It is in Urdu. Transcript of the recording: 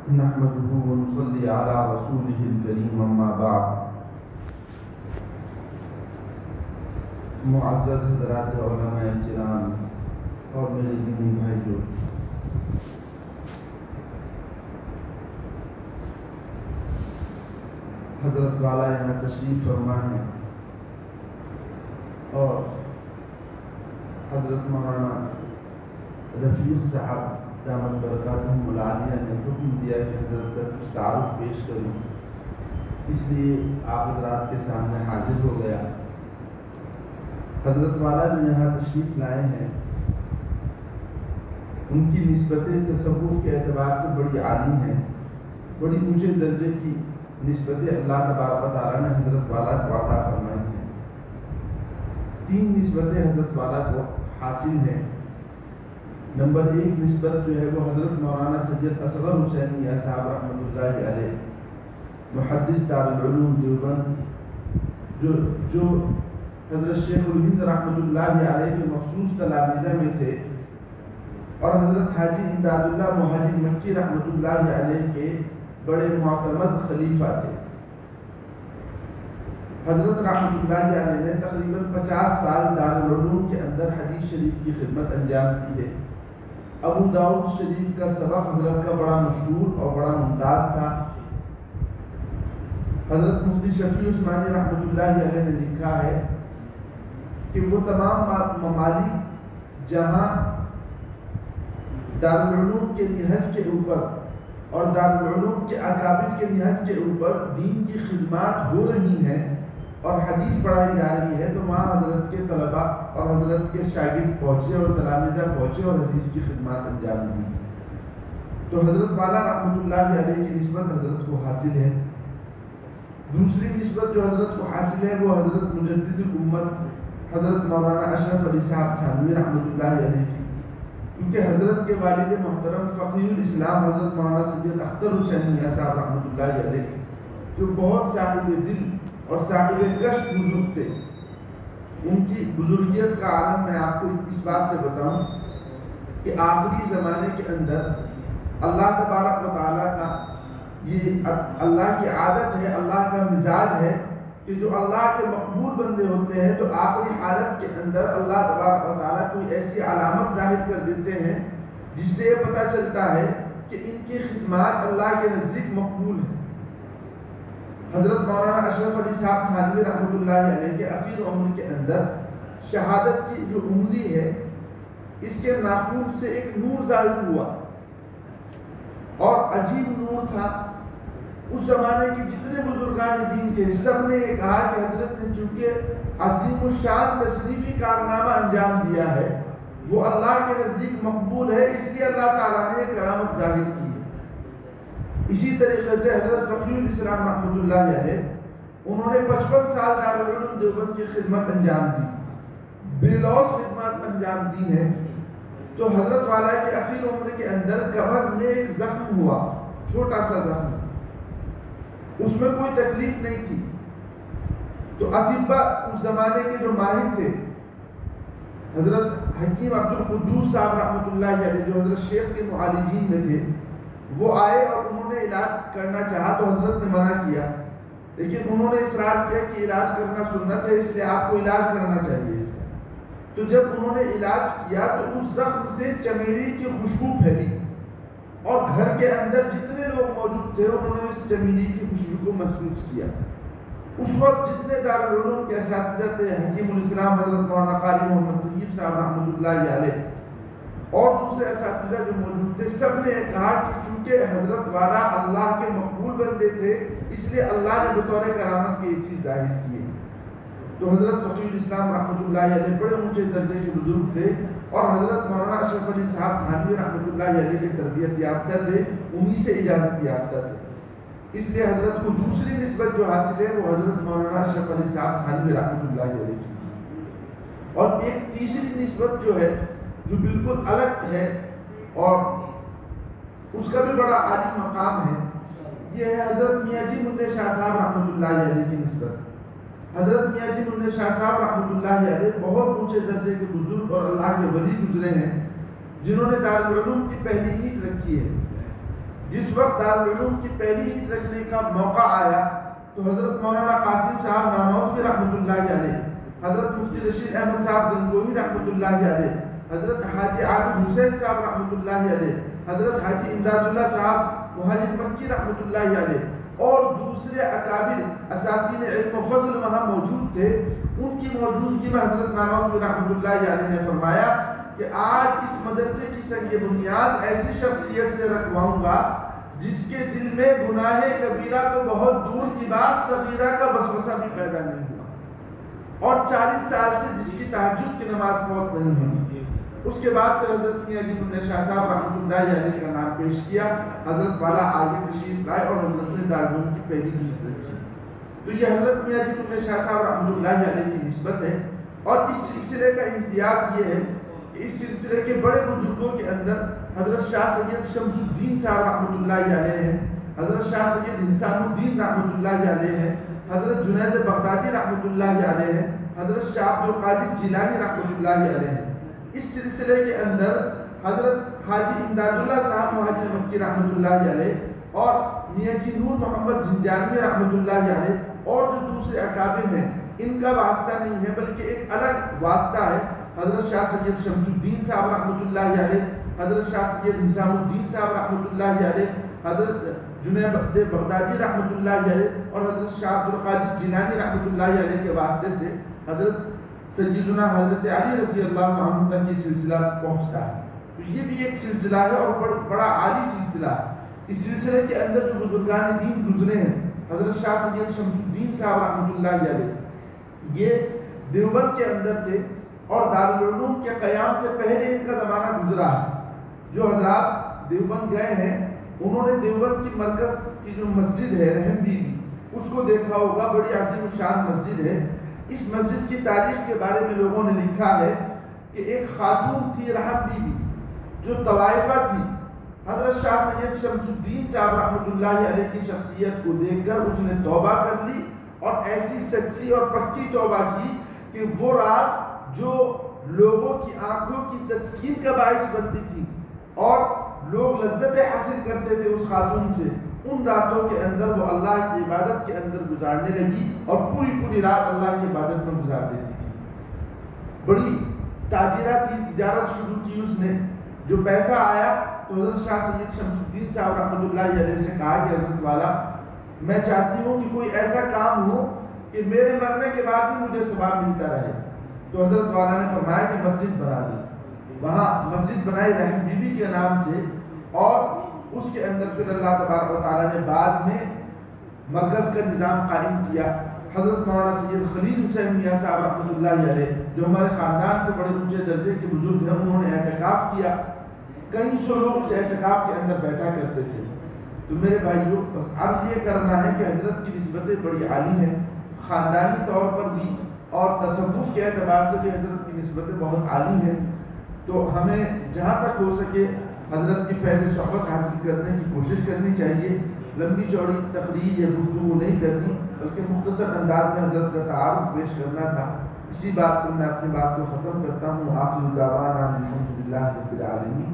نحمده ونصلي على رسوله الكريم اما بعد. معزز حضرات علماء کرام اور میرے دینی بھائیوں، حضرت والا یہاں تشریف فرما ہے اور حضرت مولانا رفیق صاحب دامت برکاتہم العالیہ نے حکم دیا کہ حضرت کا کچھ تعارف پیش کروں، اس لیے آپ حضرات کے سامنے حاضر ہو گیا. حضرت والا جو یہاں تشریف لائے ہیں ان کی نسبت تصوف کے اعتبار سے بڑی عالی ہیں، بڑی اونچے درجے کی نسبت اللہ تبارک و تعالیٰ نے حضرت والا کو عطا فرمائی ہیں. 3 نسبتیں حضرت والا کو حاصل ہیں. نمبر 1 نسبت جو ہے وہ حضرت مولانا سید اصغر حسین میاں صاحب رحمۃ اللہ علیہ، محدث دارالعلوم دیوبند، جو حضرت شیخ الہند رحمۃ اللہ علیہ کے مخصوص تلامذہ میں تھے، اور حضرت حاجی امداد اللہ مہاجر مکی رحمۃ اللہ علیہ کے بڑے معتمد خلیفہ تھے. حضرت رحمۃ اللہ علیہ نے تقریباً 50 سال دارالعلوم کے اندر حدیث شریف کی خدمت انجام دی ہے. ابو داؤد شریف کا سبق حضرت کا بڑا مشہور اور بڑا ممتاز تھا. حضرت مفتی شفیع عثمانی رحمۃ اللہ علیہ نے لکھا ہے کہ وہ تمام ممالک جہاں دارالعلوم کے نہج کے اوپر اور دارالعلوم کے اکابر کے نہج کے اوپر دین کی خدمات ہو رہی ہیں اور حدیث پڑھائی جا رہی ہے، تو وہاں حضرت کے طلباء اور حضرت کے شاگرد پہنچے اور تلامذہ پہنچے اور حدیث کی خدمات انجام دی. تو حضرت والا رحمۃ اللہ علیہ کی نسبت حضرت کو حاصل ہے. دوسری نسبت جو حضرت کو حاصل ہے وہ حضرت مجدد الامت حضرت مولانا اشرف علی صاحب تھانوی رحمۃ اللہ علیہ کی، کیونکہ حضرت کے والد محترم فقیر الاسلام حضرت مولانا سید اختر حسین میاں صاحب رحمۃ اللہ علیہ جو بہت صاحب دل اور صاحب کشف بزرگ تھے، ان کی بزرگیت کا عالم میں آپ کو اس بات سے بتاؤں کہ آخری زمانے کے اندر اللہ تبارک و تعالیٰ کا یہ اللہ کی عادت ہے، اللہ کا مزاج ہے کہ جو اللہ کے مقبول بندے ہوتے ہیں تو آخری حالت کے اندر اللہ تبارک و تعالیٰ کوئی ایسی علامت ظاہر کر دیتے ہیں جس سے یہ پتہ چلتا ہے کہ ان کی خدمات اللہ کے نزدیک مقبول ہیں. حضرت مولانا اشرف علی صاحب تھانوی رحمۃ اللہ علیہ کے اخیر عمر کے اندر شہادت کی جو انگلی ہے اس کے ناخن سے ایک نور ظاہر ہوا اور عجیب نور تھا. اس زمانے کے جتنے بزرگان دین تھے سب نے یہ کہا کہ حضرت نے چونکہ عظیم الشان تشریفی کارنامہ انجام دیا ہے، وہ اللہ کے نزدیک مقبول ہے، اس لیے اللہ تعالیٰ نے یہ کرامت ظاہر کی ہے. اسی طریقے سے حضرت فقیر الاسلام رحمۃ اللہ علیہ انہوں نے 55 سال دارالعلوم دیوبند کی خدمت انجام دی، بے لوث خدمات انجام دی ہے. تو حضرت والا کے اخیر عمر کے اندر کمر میں ایک زخم ہوا، چھوٹا سا زخم، اس میں کوئی تکلیف نہیں تھی. تو اطباء اس زمانے کے جو ماہر تھے حضرت حکیم عبد القدوس صاحب رحمۃ اللہ علیہ جو حضرت شیخ کے معالجین میں تھے، وہ آئے اور انہوں نے علاج کرنا چاہا تو حضرت نے منع کیا، لیکن انہوں نے اصرار کیا کہ علاج کرنا سنت ہے، اس لیے آپ کو علاج کرنا چاہیے اس کا. تو جب انہوں نے علاج کیا تو اس زخم سے چمیلی کی خوشبو پھیلی اور گھر کے اندر جتنے لوگ موجود تھے انہوں نے اس چمیلی کی خوشبو کو محسوس کیا. اس وقت جتنے دارالعلوم کے اساتذہ تھے، حکیم الاسلام حضرت مولانا قاری محمد طیب صاحب رحمۃ اللہ علیہ اور دوسرے اساتذہ جو موجود تھے، سب نے کہا کہ چونکہ حضرت والا اللہ کے مقبول بندے تھے اس لیے اللہ نے بطور کرامت کی یہ چیز ظاہر کی ہے. تو حضرت فقیر الاسلام رحمۃ اللہ علیہ بڑے اونچے درجے کے بزرگ تھے اور حضرت مولانا اشرف علی صاحب تھانوی رحمۃ اللہ علیہ کے تربیت یافتہ تھے، انہی سے اجازت یافتہ تھے. اس لیے حضرت کو دوسری نسبت جو حاصل ہے وہ حضرت مولانا اشرف علی صاحب تھانوی رحمۃ اللہ علیہ کی. اور ایک تیسری نسبت جو ہے جو بالکل الگ ہے اور اس کا بھی بڑا عالی مقام ہے، یہ ہے حضرت میاں جی منع شاہ صاحب رحمۃ اللہ علیہ کی نسبت. حضرت میاں جی منع شاہ صاحب رحمۃ اللہ علیہ بہت اونچے درجے کے بزرگ اور اللہ کے ولی گزرے ہیں، جنہوں نے دارالعلوم کی پہلی اینٹ رکھی ہے. جس وقت دارالعلوم کی پہلی اینٹ رکھنے کا موقع آیا تو حضرت مولانا قاسم صاحب نانوتوی رحمۃ اللہ علیہ، حضرت مفتی رشید احمد صاحب گنگوہی رحمۃ اللہ علیہ، حضرت حاجی عابد حسین صاحب رحمۃ اللہ علیہ، حضرت حاجی امداد اللہ صاحب مہاجر مکی رحمۃ اللہ علیہ اور دوسرے اکابر اساتذین علم و فضل وہاں موجود تھے، ان کی موجودگی میں حضرت نانوتوی رحمۃ اللہ علیہ نے فرمایا کہ آج اس مدرسے کی سنگ بنیاد ایسی شخصیت سے رکھواؤں گا جس کے دل میں گناہ کبیرہ تو بہت دور کی بات صغیرہ کا وسوسہ بھی پیدا نہیں ہوا، اور 40 سال سے جس کی تہجد کی نماز بہت نہیں ہوئی۔ اس کے بعد پھر حضرت میاں جی النہ شاہ صاحب رحمۃ اللہ علیہ کا نام پیش کیا، حضرت والا آگے تشریف لائے اور حضرت نے دارالعلوم کی پہلی اینٹ رکھی۔ تو یہ حضرت میاں جی النہ شاہ صاحب رحمۃ اللہ علیہ کی نسبت ہے، اور اس سلسلے کا امتیاز یہ ہے کہ اس سلسلے کے بڑے بزرگوں کے اندر حضرت شاہ سید شمس الدین صاحب رحمۃ اللہ علیہ ہیں، حضرت شاہ سید انسان الدین رحمۃ اللہ علیہ ہیں، حضرت جنید بغدادی رحمۃ اللہ علیہ ہیں، حضرت شاہ عبد القادر جیلانی رحمۃ اللہ علیہ ہیں۔ اس سلسلے کے اندر حضرت حاجی امداد اللہ صاحب مہاجر مکی رحمۃ اللہ علیہ اور میاں جی نور محمد زنجانوی رحمۃ اللہ علیہ اور جو دوسرے اکابر ہیں ان کا واسطہ نہیں ہے، بلکہ ایک الگ واسطہ ہے۔ حضرت شاہ سید شمس الدین صاحب رحمۃ اللہ علیہ، حضرت شاہ سید نظام الدین صاحب رحمۃ اللہ علیہ، حضرت جنید بغدادی رحمۃ اللہ علیہ اور حضرت شاہ عبد القادر جیلانی رحمۃ اللہ علیہ کے واسطے سے حضرت سیدنا حضرت علی رضی اللہ عنہ تک یہ سلسلہ پہنچتا ہے۔ تو یہ بھی ایک سلسلہ ہے اور بڑا عالی سلسلہ ہے۔ اس سلسلے کے اندر جو بزرگان دین گزرے ہیں، حضرت شاہ سید شمس الدین صاحب رحمۃ اللہ علیہ یہ دیوبند کے اندر تھے اور دارالعلوم کے قیام سے پہلے ان کا زمانہ گزرا ہے۔ جو حضرات دیوبند گئے ہیں انہوں نے دیوبند کی مرکز کی جو مسجد ہے رحم بی بی اس کو دیکھا ہوگا، بڑی عظیم الشان مسجد ہے۔ اس مسجد کی تاریخ کے بارے میں لوگوں نے لکھا ہے کہ ایک خاتون تھی رحم بی بی جو طوائفہ تھی، حضرت شاہ سید شمس الدین صاحب رحمۃ اللہ علیہ کی شخصیت کو دیکھ کر اس نے توبہ کر لی اور ایسی سچی اور پکی توبہ کی کہ وہ رات جو لوگوں کی آنکھوں کی تسکین کا باعث بنتی تھی اور لوگ لذتیں حاصل کرتے تھے اس خاتون سے، ان راتوں کے اندر وہ اللہ کی عبادت کے اندر گزارنے لگی اور پوری رات اللہ کی عبادت میں گزار دیتی تھی۔ بڑی تاجرہ تھی، تجارت شروع کی اس نے، جو پیسہ آیا تو حضرت شاہ سید شمس الدین صاحب رحمۃ اللہ علیہ سے کہا کہ حضرت والا میں چاہتی ہوں کہ کوئی ایسا کام ہو کہ میرے مرنے کے بعد بھی مجھے ثواب ملتا رہے۔ تو حضرت والا نے فرمایا کہ مسجد بنا دی، وہاں مسجد بنائی رحم بی بی کے نام سے، اور اس کے اندر پھر اللہ تبارک و تعالیٰ نے بعد میں مرکز کا نظام قائم کیا۔ حضرت مولانا سید خلیل حسین میاں صاحب رحمۃ اللہ علیہ جو ہمارے خاندان کے بڑے اونچے درجے کے بزرگ ہیں، انہوں نے اعتکاف کیا، کئی سو لوگ اس اعتکاف کے اندر بیٹھا کرتے تھے۔ تو میرے بھائیوں بس عرض یہ کرنا ہے کہ حضرت کی نسبتیں بڑی عالی ہیں، خاندانی طور پر بھی اور تصوف کے اعتبار سے بھی حضرت کی نسبتیں بہت عالی ہیں۔ تو ہمیں جہاں تک ہو سکے حضرت کی فیض صحبت حاصل کرنے کی کوشش کرنی چاہیے، لمبی چوڑی تقریر یا گفتگو نہیں کرنی، بلکہ مختصر انداز میں حضرت کا تعارف پیش کرنا تھا۔ اسی بات پر میں اپنی بات کو ختم کرتا ہوں۔ آخر دعوانا الحمدللہ رب العالمین۔